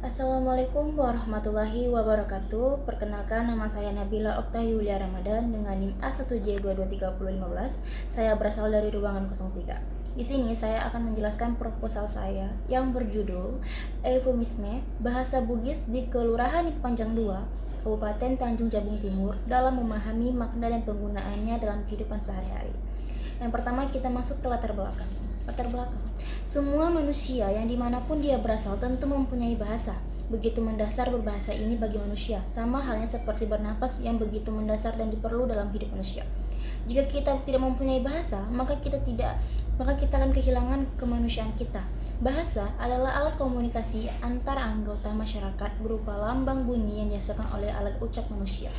Assalamualaikum warahmatullahi wabarakatuh. Perkenalkan, nama saya Nabila Okta Yulia Ramadan dengan NIM A1J223015. Saya berasal dari ruangan 03. Di sini saya akan menjelaskan proposal saya yang berjudul Eufemisme Bahasa Bugis di Kelurahan Panjang 2, Kabupaten Tanjung Jabung Timur dalam memahami makna dan penggunaannya dalam kehidupan sehari-hari. Yang pertama, kita masuk ke latar belakang. Semua manusia yang dimanapun dia berasal tentu mempunyai bahasa. Begitu mendasar berbahasa ini bagi manusia, sama halnya seperti bernapas yang begitu mendasar dan diperlu dalam hidup manusia. Jika kita tidak mempunyai bahasa, maka kita akan kehilangan kemanusiaan kita. Bahasa adalah alat komunikasi antara anggota masyarakat berupa lambang bunyi yang dihasilkan oleh alat ucap manusia.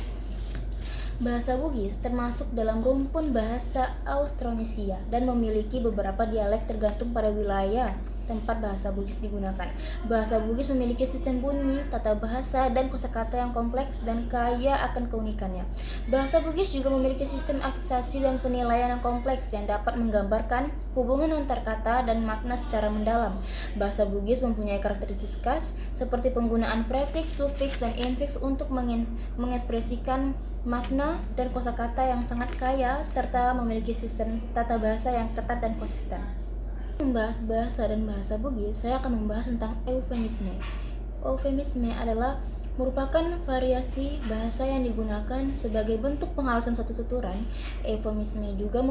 Bahasa Bugis termasuk dalam rumpun bahasa Austronesia dan memiliki beberapa dialek tergantung pada wilayah tempat bahasa Bugis digunakan. Bahasa Bugis memiliki sistem bunyi, tata bahasa, dan kosakata yang kompleks dan kaya akan keunikannya. Bahasa Bugis juga memiliki sistem afiksasi dan penilaian yang kompleks yang dapat menggambarkan hubungan antar kata dan makna secara mendalam. Bahasa Bugis mempunyai karakteristik khas seperti penggunaan prefiks, sufiks, dan infiks untuk mengekspresikan makna dan kosakata yang sangat kaya serta memiliki sistem tata bahasa yang ketat dan konsisten. Membahas bahasa dan bahasa Bugis, saya akan membahas tentang eufemisme. Eufemisme adalah merupakan variasi bahasa yang digunakan sebagai bentuk penghalusan suatu tuturan. Eufemisme juga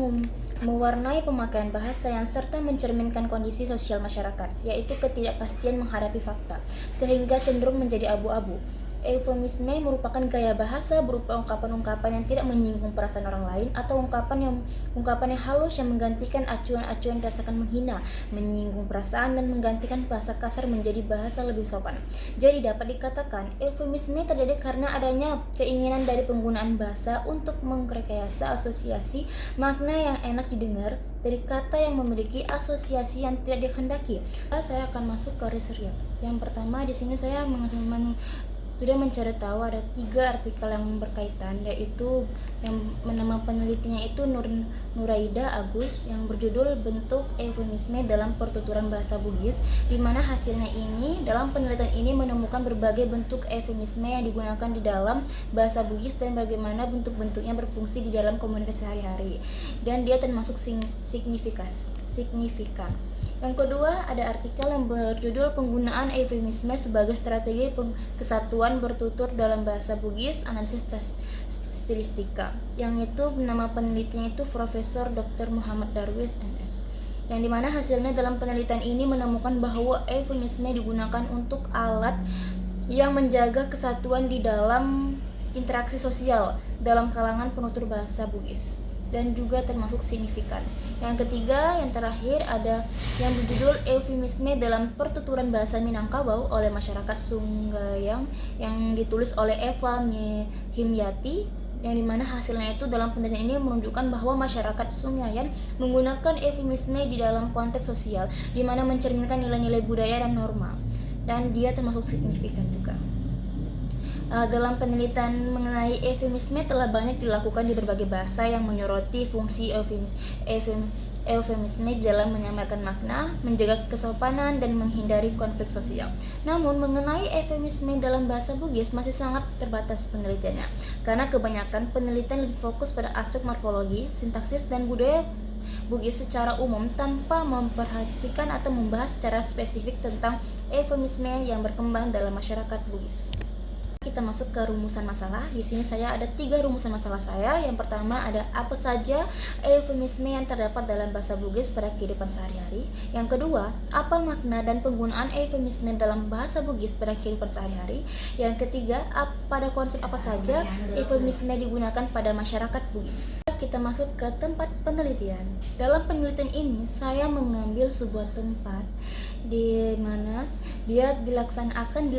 mewarnai pemakaian bahasa yang serta mencerminkan kondisi sosial masyarakat, yaitu ketidakpastian menghadapi fakta, sehingga cenderung menjadi abu-abu. Eufemisme merupakan gaya bahasa berupa ungkapan-ungkapan yang tidak menyinggung perasaan orang lain atau ungkapan yang halus yang menggantikan acuan-acuan dirasakan menghina, menyinggung perasaan dan menggantikan bahasa kasar menjadi bahasa lebih sopan. Jadi dapat dikatakan eufemisme terjadi karena adanya keinginan dari penggunaan bahasa untuk mengrekayasa asosiasi makna yang enak didengar dari kata yang memiliki asosiasi yang tidak dikehendaki. Saya akan masuk ke riset. Yang pertama, di sini saya sudah mencari tahu ada 3 artikel yang berkaitan, yaitu yang nama penelitinya itu Nuraida Agus yang berjudul Bentuk Eufemisme dalam Pertuturan Bahasa Bugis, di mana hasilnya ini dalam penelitian ini menemukan berbagai bentuk eufemisme yang digunakan di dalam bahasa Bugis dan bagaimana bentuk-bentuknya berfungsi di dalam komunikasi sehari-hari, dan dia termasuk signifikan. Yang kedua, ada artikel yang berjudul Penggunaan Eufemisme sebagai Strategi Kesatuan Bertutur dalam Bahasa Bugis, Analisis Stilistika, yang itu nama penelitinya itu Profesor Dr. Muhammad Darwis MS, yang dimana hasilnya dalam penelitian ini menemukan bahwa eufemisme digunakan untuk alat yang menjaga kesatuan di dalam interaksi sosial dalam kalangan penutur bahasa Bugis dan juga termasuk signifikan. Yang ketiga, yang terakhir ada yang berjudul Eufemisme dalam Pertuturan Bahasa Minangkabau oleh Masyarakat Sunggayang yang ditulis oleh Eva Himyati, yang dimana hasilnya itu dalam penelitian ini menunjukkan bahwa masyarakat Sungayan menggunakan eufemisme di dalam konteks sosial, di mana mencerminkan nilai-nilai budaya dan norma, dan dia termasuk signifikan juga. Dalam penelitian mengenai eufemisme telah banyak dilakukan di berbagai bahasa yang menyoroti fungsi eufemisme dalam menyamarkan makna, menjaga kesopanan, dan menghindari konflik sosial. Namun, mengenai eufemisme dalam bahasa Bugis masih sangat terbatas penelitiannya, karena kebanyakan penelitian lebih fokus pada aspek morfologi, sintaksis, dan budaya Bugis secara umum tanpa memperhatikan atau membahas secara spesifik tentang eufemisme yang berkembang dalam masyarakat Bugis. Kita masuk ke rumusan masalah. Di sini saya ada 3 rumusan masalah saya. Yang pertama ada apa saja eufemisme yang terdapat dalam bahasa Bugis pada kehidupan sehari-hari. Yang kedua, apa makna dan penggunaan eufemisme dalam bahasa Bugis pada kehidupan sehari-hari. Yang ketiga, pada konsep apa saja eufemisme digunakan pada masyarakat Bugis. Kita masuk ke tempat penelitian. Dalam penelitian ini saya mengambil sebuah tempat di mana dia dilaksanakan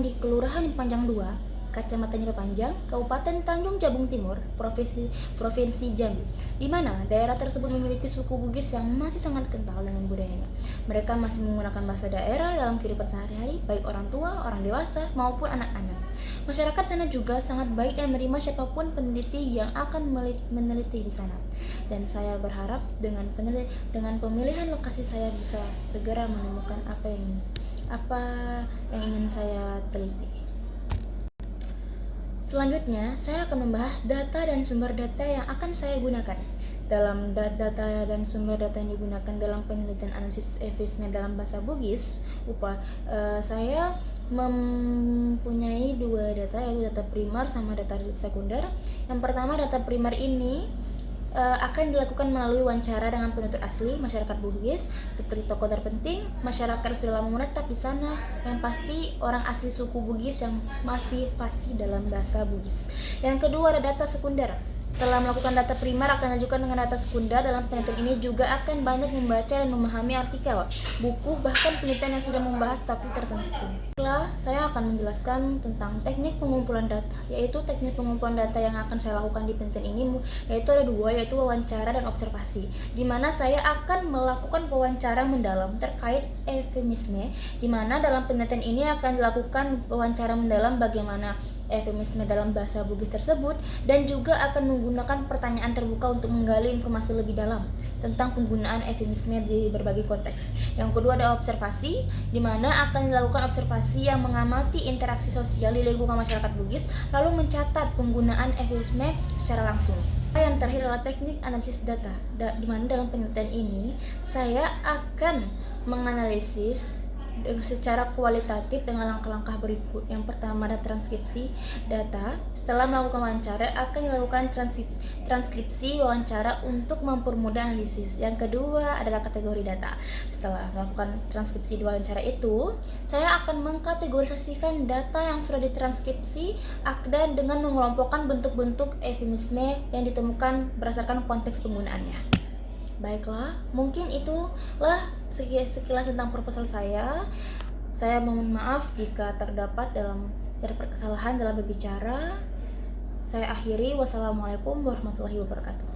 di Kelurahan Panjang 2, Kecamatan Panjang, Kabupaten Tanjung Jabung Timur, Provinsi Jambi, di mana daerah tersebut memiliki suku Bugis yang masih sangat kental dengan budayanya. Mereka masih menggunakan bahasa daerah dalam kehidupan sehari-hari, baik orang tua, orang dewasa, maupun anak-anak. Masyarakat sana juga sangat baik dan menerima siapapun peneliti yang akan meneliti di sana. Dan saya berharap dengan pemilihan lokasi saya bisa segera menemukan apa yang ingin saya teliti. Selanjutnya, saya akan membahas data dan sumber data yang akan saya gunakan. Dalam data dan sumber data yang digunakan dalam penelitian analisis eufemisme dalam bahasa Bugis, saya mempunyai dua data, yaitu data primer sama data sekunder. Yang pertama, data primer ini akan dilakukan melalui wawancara dengan penutur asli masyarakat Bugis seperti tokoh terpenting, masyarakat yang sudah lama menetap di sana, yang pasti orang asli suku Bugis yang masih fasih dalam bahasa Bugis. Yang kedua ada data sekunder. Setelah melakukan data primer akan dilanjutkan dengan data sekunder. Dalam penelitian ini juga akan banyak membaca dan memahami artikel, buku, bahkan penelitian yang sudah membahas topik tertentu. Setelah saya akan menjelaskan tentang teknik pengumpulan data, yaitu teknik pengumpulan data yang akan saya lakukan di penelitian ini yaitu ada dua, yaitu wawancara dan observasi, di mana saya akan melakukan wawancara mendalam terkait eufemisme, di mana dalam penelitian ini akan dilakukan wawancara mendalam bagaimana eufemisme dalam bahasa Bugis tersebut, dan juga akan menggunakan pertanyaan terbuka untuk menggali informasi lebih dalam tentang penggunaan eufemisme di berbagai konteks. Yang kedua ada observasi, di mana akan dilakukan observasi yang mengamati interaksi sosial di lingkungan masyarakat Bugis, lalu mencatat penggunaan eufemisme secara langsung. Yang terakhir adalah teknik analisis data, di mana dalam penelitian ini saya akan menganalisis secara kualitatif dengan langkah-langkah berikut. Yang pertama ada transkripsi data. Setelah melakukan wawancara akan dilakukan transkripsi wawancara untuk mempermudah analisis. Yang kedua adalah kategori data. Setelah melakukan transkripsi wawancara itu, saya akan mengkategorisasikan data yang sudah ditranskripsi dan dengan mengelompokkan bentuk-bentuk eufemisme yang ditemukan berdasarkan konteks penggunaannya. Baiklah, mungkin itulah sekilas tentang proposal saya. Saya mohon maaf jika terdapat kesalahan dalam berbicara. Saya akhiri. Wassalamualaikum warahmatullahi wabarakatuh.